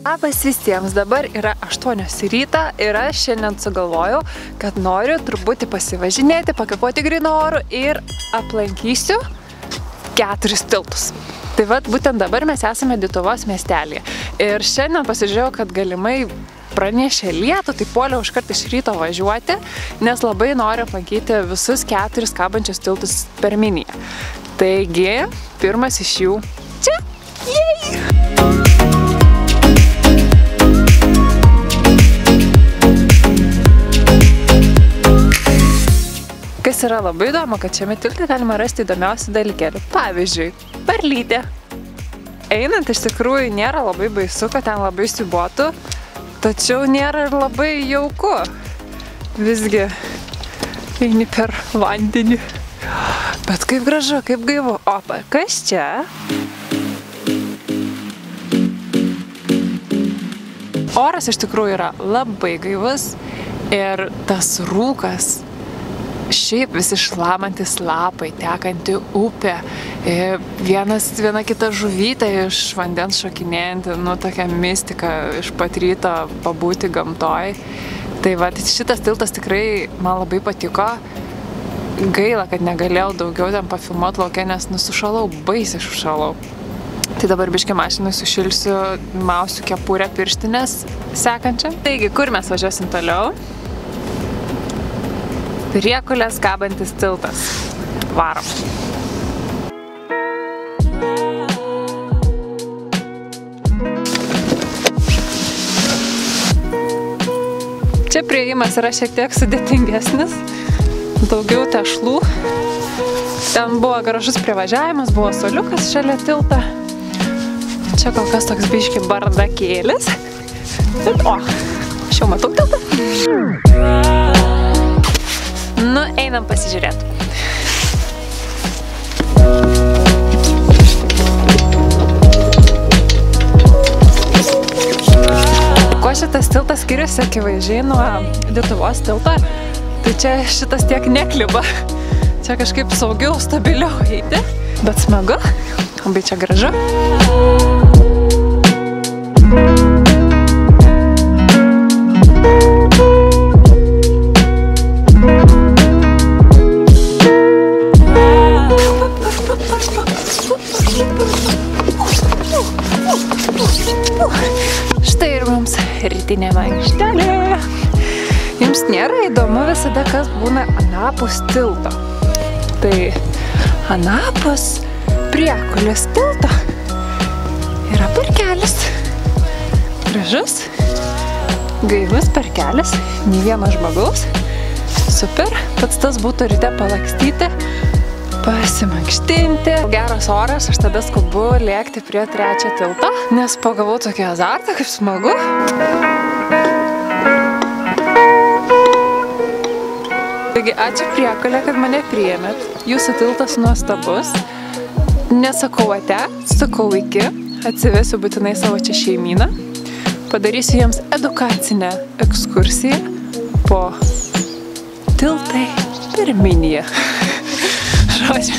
Labas visiems, dabar yra 8 ryto ir aš šiandien sugalvojau, kad noriu truputį pasivažinėti, pakvėpuoti grynu oru ir aplankysiu 4 tiltus. Tai vat būtent dabar mes esame Dituvos miestelėje. Ir šiandien pasižiūrėjau, kad galimai pranešė lietų, tai puoliau iškart iš ryto važiuoti, nes labai noriu aplankyti visus 4 kabančius tiltus per Miniją. Taigi, pirmas iš jų čia. Jej! Kas yra labai įdomu, kad šiame tilte galima rasti įdomiausių dalykėlių. Pavyzdžiui, varlytė. Einant iš tikrųjų nėra labai baisu, kad ten labai siubotų, tačiau nėra ir labai jauku. Visgi eini per vandenį. Bet kaip gražu, kaip gaivu. Opa, kas čia? Oras iš tikrųjų yra labai gaivus ir tas rūkas, šiaip visi šlamantis lapai, tekanti upė, viena kita žuvytė iš vandens šokinėjanti, nu tokia mistika iš pat ryto pabūti gamtoj. Tai va, šitas tiltas tikrai man labai patiko. Gaila, kad negalėjau daugiau ten pafilmuoti lauke, nes sušalau, baisiai sušalau. Tai dabar biškį mašinai sušilsiu, mausiu kepurę pirštinės sekančią. Taigi, kur mes važiuosim toliau? Priekulės kabantis tiltas. Varom. Čia priėjimas yra šiek tiek sudėtingesnis. Daugiau tešlų. Ten buvo gražus privažiavimas, buvo suoliukas šalia tiltą. Čia kol kas toks biškį bardakėlis. Bet, aš jau matau tiltą. Nu, einam pasižiūrėti. Kuo šitas tiltas skiriasi akivaizdžiai nuo Dituvos tilto, tai čia šitas tiek nekliba. Čia kažkaip saugiau, stabiliau eiti, bet smagu, labai čia gražu. Štai ir mums rytinė mankštelė. Jums nėra įdomu visada, kas būna anapus tilto. Tai anapus Priekulės tilto yra parkelis. Gražus, gaivus parkelis, nei vieno žmogaus. Super, pats tas būtų ryte palakstyti, pasimankštinti. Geras oras, aš tada skubu lėkti prie 3 tilto, nes pagavau tokį azartą, kaip smagu. Taigi, ačiū Priekulė, kad mane priėmėt. Jūsų tiltas nuostabus. Nesakau ate, sakau iki. Atsivesiu būtinai savo čia šeimyną. Padarysiu jiems edukacinę ekskursiją po tiltai per Miniją. Žodžiu,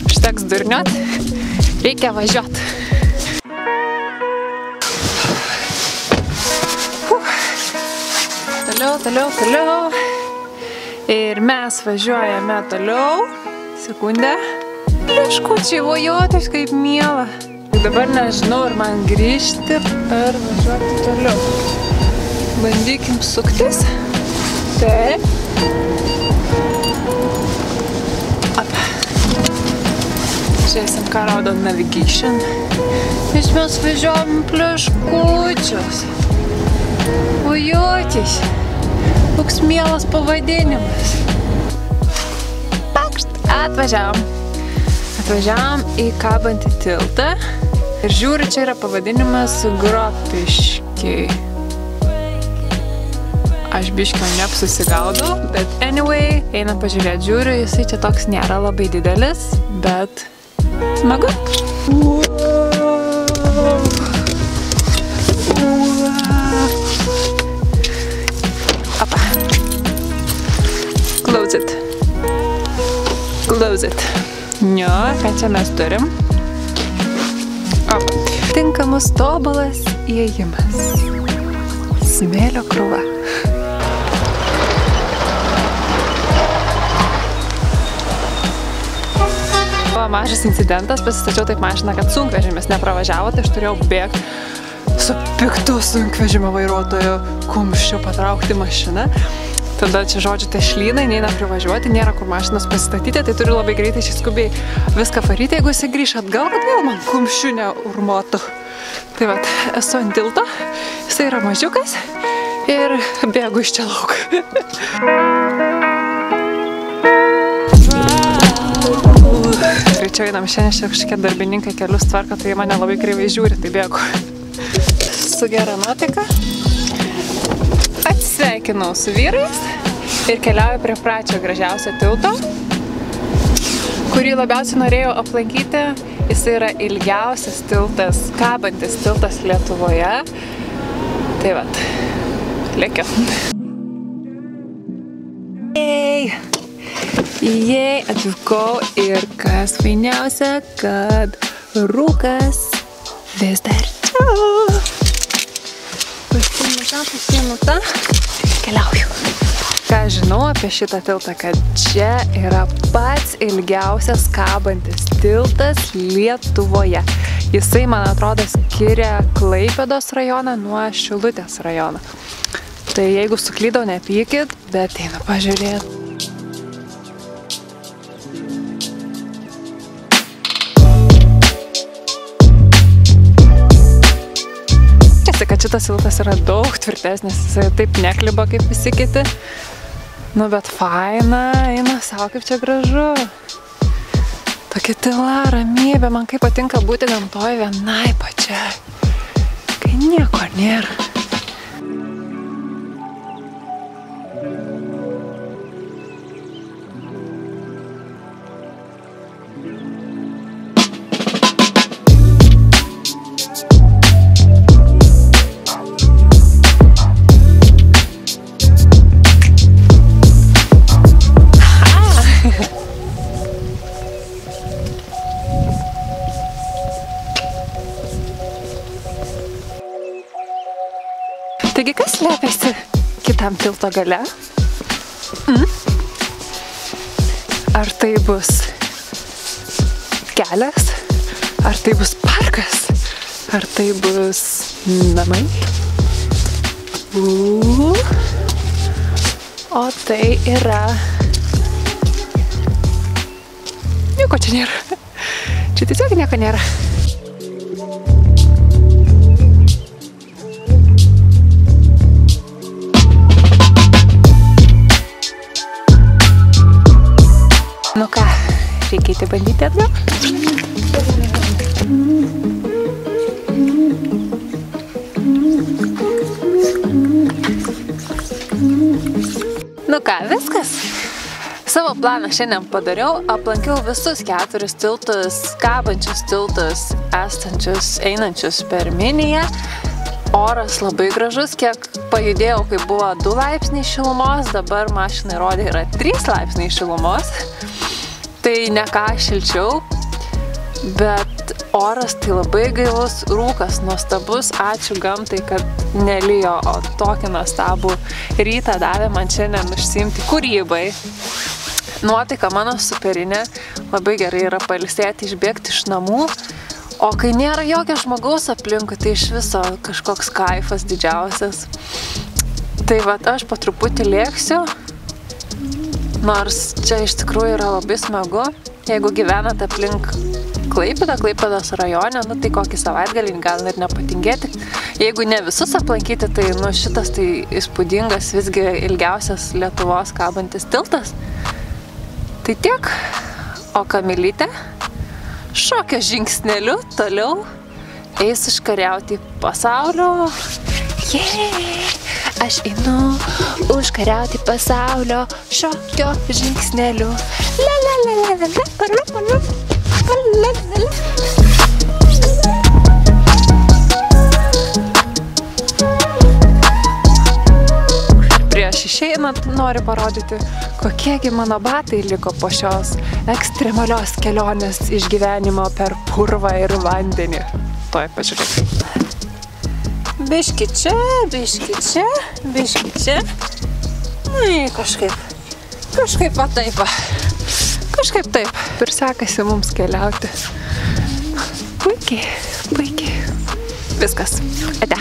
užteks durniot, reikia važiuot. Toliau. Ir mes važiuojame toliau. Sekundę. Liškučiai, vojotis kaip miela. Dabar nežinau, ar man grįžti, ar važiuoti toliau. Bandykim suktis. Taip. Žiūrėsim, ką rodo navigation. Mes važiuojam Pliškučius. Vojotis. Koks mielas pavadinimas. Pakšt, atvažiavam. Atvažiavam į kabantį tiltą. Ir žiūri, čia yra pavadinimas Gropiškiai. Aš biškio neapsusigaudau, bet anyway, einam pažiūrėti, žiūriu, jisai čia toks nėra labai didelis, bet smagu. Opa. Close it. Close it. Jo, ką čia mes turim? Tinkamus tobulas įėjimas. Smėlio krūva. Buvo mažas incidentas, pasistačiau taip mašiną, kad sunkvežimis nepravažiavo, tai aš turėjau bėgti su piktu sunkvežimio vairuotojo kumščiu patraukti mašiną. Tada čia, žodžiu, tešlynai, neina privažiuoti, nėra kur mašinos pasistatyti, tai turiu labai greitai šį skubiai viską varyti, jeigu jis grįš atgal, kad vėl man kumščiu neurmotų. Tai vat, esu ant tilto, jisai yra mažiukas ir bėgu iš čia lauk. Greičiau einam, šiandien kažkokie darbininkai kelius tvarko, tai mane labai kreivai žiūri, tai bėgu. Su gera nuotaika. Atsisveikinau su vyrais ir keliauju prie pačio gražiausio tilto, kurį labiausiai norėjau aplankyti. Jis yra ilgiausias tiltas, kabantis tiltas Lietuvoje. Tai vat, lėkiu. Jei, atvykau ir kas fainiausia, kad rūkas vis dar čia. Pasiimu tą, keliauju. Ką žinau apie šitą tiltą, kad čia yra pats ilgiausias kabantis tiltas Lietuvoje. Jisai, man atrodo, skiria Klaipėdos rajoną nuo Šilutės rajono. Tai jeigu suklydau, nepykit, bet einu pažiūrėti. Kad šitas tiltas yra daug tvirtesnis, jisai taip nekliba kaip visi kiti. Nu, bet faina, eina savo, kaip čia gražu. Tokia tyla, ramybė, man kaip patinka būti gamtoje vienai pačiai, kai nieko nėra. Taigi, kas slepiasi kitam tilto gale? Ar tai bus kelias? Ar tai bus parkas? Ar tai bus namai? O tai yra... Nieko čia nėra. Čia tiesiog nieko nėra. Nu ką, reikia įti bandyti atgal? Nu ką, viskas. Savo planą šiandien padariau, aplankiau visus 4 tiltus, kabančius tiltus, esančius, einančius per Miniją. Oras labai gražus, kiek pajudėjau, kai buvo 2 laipsniai šilumos, dabar mašinai rodė yra 3 laipsniai šilumos. Tai ne ką šilčiau, bet oras tai labai gaivus, rūkas nuostabus, ačiū gamtai, kad nelijo, o tokį nuostabų rytą davė man šiandien užsiimti kūrybai. Nuotaika mano superinė, labai gerai yra pailsėti, išbėgti iš namų, o kai nėra jokio žmogaus aplinkui, tai iš viso kažkoks kaifas didžiausias. Tai vat aš po truputį lėksiu. Nors čia iš tikrųjų yra labai smagu, jeigu gyvenat aplink Klaipėdos rajone, nu tai kokį savaitgalį gal ir nepatingėti. Jeigu ne visus aplankyti, tai nu šitas tai įspūdingas, visgi ilgiausias Lietuvos kabantis tiltas. Tai tiek, o Kamilytė šokio žingsneliu toliau eis užkariauti pasaulio. Aš einu užkariauti pasaulio šokio žingsneliu. La la la la la la la la. Prieš išeinant noriu parodyti, kokiegi mano batai liko po šios ekstremalios kelionės išgyvenimo per purvą ir vandenį. Tuoj pažiūrėk. Biški čia, biški čia, biški čia. Na, kažkaip va taip va. Kažkaip taip. Ir sekasi mums keliauti. Puikiai, puikiai. Viskas. Ate.